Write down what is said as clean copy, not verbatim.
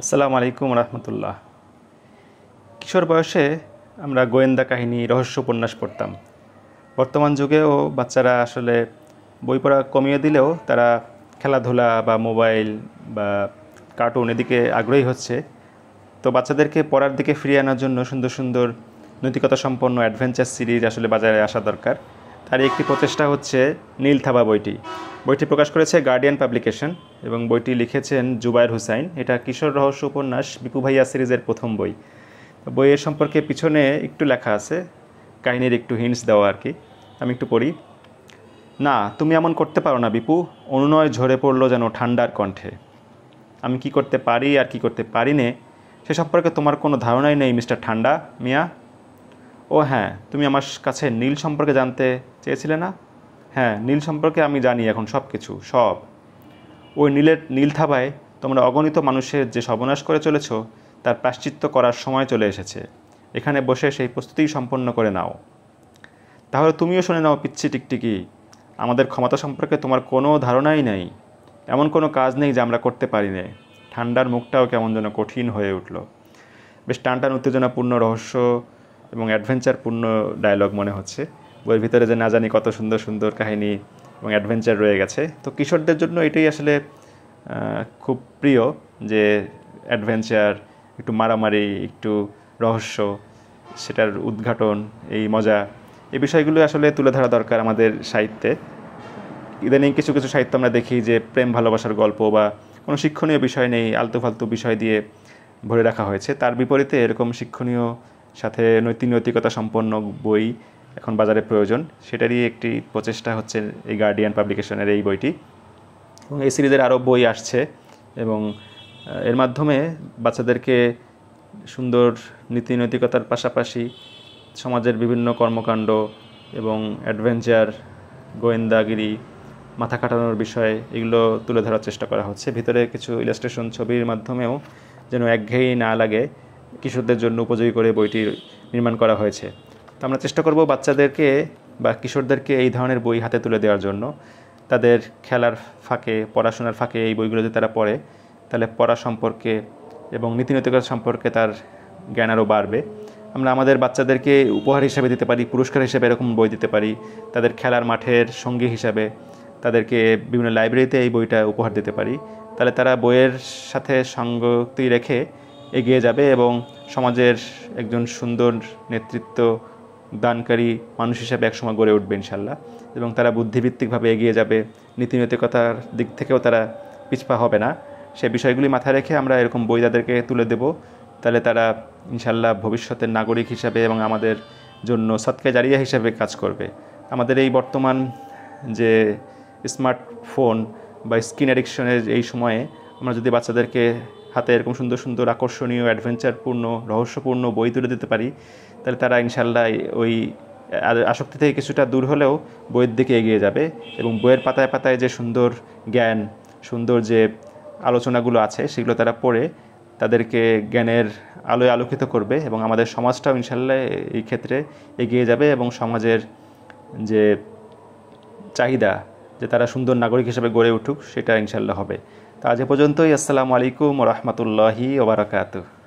আসসালামু আলাইকুম রহমতুল্লাহ। কিশোর বয়সে আমরা গোয়েন্দা কাহিনী, রহস্য উপন্যাস পড়তাম। বর্তমান যুগেও বাচ্চারা আসলে বই পড়া কমিয়ে দিলেও তারা খেলাধুলা বা মোবাইল বা কার্টুন এদিকে আগ্রহী হচ্ছে। তো বাচ্চাদেরকে পড়ার দিকে ফিরিয়ে আনার জন্য সুন্দর সুন্দর নৈতিকতা সম্পন্ন অ্যাডভেঞ্চার সিরিজ আসলে বাজারে আসা দরকার। তারই একটি প্রচেষ্টা হচ্ছে নীল থাবা বইটি। বইটি প্রকাশ করেছে গার্ডিয়ান পাবলিকেশন এবং বইটি লিখেছেন জুবায়ের হুসাইন। এটা কিশোর রহস্য উপন্যাস বিপু ভাইয়া সিরিজের প্রথম বই। বইয়ের সম্পর্কে পিছনে একটু লেখা আছে, কাহিনীর একটু হিন্টস দেওয়া আর কি। আমি একটু পড়ি। না, তুমি এমন করতে পারো না বিপু, অনুনয় ঝরে পড়লো যেন ঠান্ডার কণ্ঠে। আমি কি করতে পারি আর কি করতে পারি নে সে সম্পর্কে তোমার কোনো ধারণাই নেই মিস্টার ঠান্ডা মিয়া। ও হ্যাঁ, তুমি আমার কাছে নীল সম্পর্কে জানতে চেয়েছিলে না? হ্যাঁ, নীল সম্পর্কে আমি জানি এখন সব কিছু, সব। ওই নীল থাবায় তোমরা অগণিত মানুষের যে সর্বনাশ করে চলেছ তার প্রায়শ্চিত্ত করার সময় চলে এসেছে। এখানে বসে সেই প্রস্তুতি সম্পন্ন করে নাও। তাহলে তুমিও শুনে নাও পিচ্ছি টিকটিকি, আমাদের ক্ষমতা সম্পর্কে তোমার কোনো ধারণাই নেই। এমন কোনো কাজ নেই যা আমরা করতে পারি না। ঠান্ডার মুখটাও কেমন যেন কঠিন হয়ে উঠল। বেশ টানটান উত্তেজনাপূর্ণ রহস্য এবং অ্যাডভেঞ্চারপূর্ণ ডায়লগ মনে হচ্ছে। বইয়ের ভিতরে যে না জানি কত সুন্দর সুন্দর কাহিনী এবং অ্যাডভেঞ্চার রয়ে গেছে। তো কিশোরদের জন্য এটাই আসলে খুব প্রিয়, যে অ্যাডভেঞ্চার, একটু মারামারি, একটু রহস্য, সেটার উদ্ঘাটন, এই মজা, এই বিষয়গুলো আসলে তুলে ধরা দরকার আমাদের সাহিত্যে। ইদানিং কিছু কিছু সাহিত্য আমরা দেখি যে প্রেম ভালোবাসার গল্প বা কোনো শিক্ষণীয় বিষয় নেই, আলতু ফালতু বিষয় দিয়ে ভরে রাখা হয়েছে। তার বিপরীতে এরকম শিক্ষণীয় সাথে নৈতিকতা সম্পন্ন বই এখন বাজারে প্রয়োজন। সেটারই একটি প্রচেষ্টা হচ্ছে এই গার্ডিয়ান পাবলিকেশনের এই বইটি। এবং এই সিরিজের আরও বই আসছে এবং এর মাধ্যমে বাচ্চাদেরকে সুন্দর নৈতিকতার পাশাপাশি সমাজের বিভিন্ন কর্মকাণ্ড এবং অ্যাডভেঞ্চার, গোয়েন্দাগিরি, মাথা কাটানোর বিষয়, এগুলো তুলে ধরার চেষ্টা করা হচ্ছে। ভিতরে কিছু ইলাস্ট্রেশন ছবির মাধ্যমেও যেন একঘেয়েই না লাগে, কিশোরদের জন্য উপযোগী করে বইটি নির্মাণ করা হয়েছে। তো আমরা চেষ্টা করব বাচ্চাদেরকে বা কিশোরদেরকে এই ধরনের বই হাতে তুলে দেওয়ার জন্য। তাদের খেলার ফাঁকে, পড়াশোনার ফাঁকে এই বইগুলো যদি তারা পড়ে, তাহলে পড়া সম্পর্কে এবং নৈতিকতা সম্পর্কে তার জ্ঞান আরও বাড়বে। আমরা আমাদের বাচ্চাদেরকে উপহার হিসেবে দিতে পারি, পুরস্কার হিসেবে এরকম বই দিতে পারি। তাদের খেলার মাঠের সঙ্গী হিসাবে তাদেরকে বিভিন্ন লাইব্রেরিতে এই বইটা উপহার দিতে পারি। তাহলে তারা বইয়ের সাথে সঙ্গতি রেখে এগিয়ে যাবে এবং সমাজের একজন সুন্দর নেতৃত্ব দানকারী মানুষ হিসেবে একসময় গড়ে উঠবে ইনশাল্লাহ। এবং তারা বুদ্ধিভিত্তিকভাবে এগিয়ে যাবে, নৈতিকতার দিক থেকেও তারা পিছপা হবে না। সে বিষয়গুলি মাথায় রেখে আমরা এরকম বই তাদেরকে তুলে দেব। তাহলে তারা ইনশাল্লাহ ভবিষ্যতের নাগরিক হিসাবে এবং আমাদের জন্য সদকা জারিয়া হিসাবে কাজ করবে। আমাদের এই বর্তমান যে স্মার্টফোন বা স্ক্রিন অ্যাডিকশনের এই সময়ে আমরা যদি বাচ্চাদেরকে হাতে এরকম সুন্দর সুন্দর আকর্ষণীয় অ্যাডভেঞ্চারপূর্ণ রহস্যপূর্ণ বই তুলে দিতে পারি, তাহলে তারা ইনশাল্লাহ ওই আসক্তি থেকে কিছুটা দূর হলেও বইয়ের দিকে এগিয়ে যাবে এবং বইয়ের পাতায় পাতায় যে সুন্দর জ্ঞান, সুন্দর যে আলোচনাগুলো আছে সেগুলো তারা পড়ে তাদেরকে জ্ঞানের আলোয় আলোকিত করবে এবং আমাদের সমাজটাও ইনশাল্লাহ এই ক্ষেত্রে এগিয়ে যাবে এবং সমাজের যে চাহিদা যে তারা সুন্দর নাগরিক হিসেবে গড়ে উঠুক, সেটা ইনশাল্লাহ হবে। তো আজ এ পর্যন্তই। আসসালামু আলাইকুম ওয়া রাহমাতুল্লাহি ওয়া বারাকাতুহু।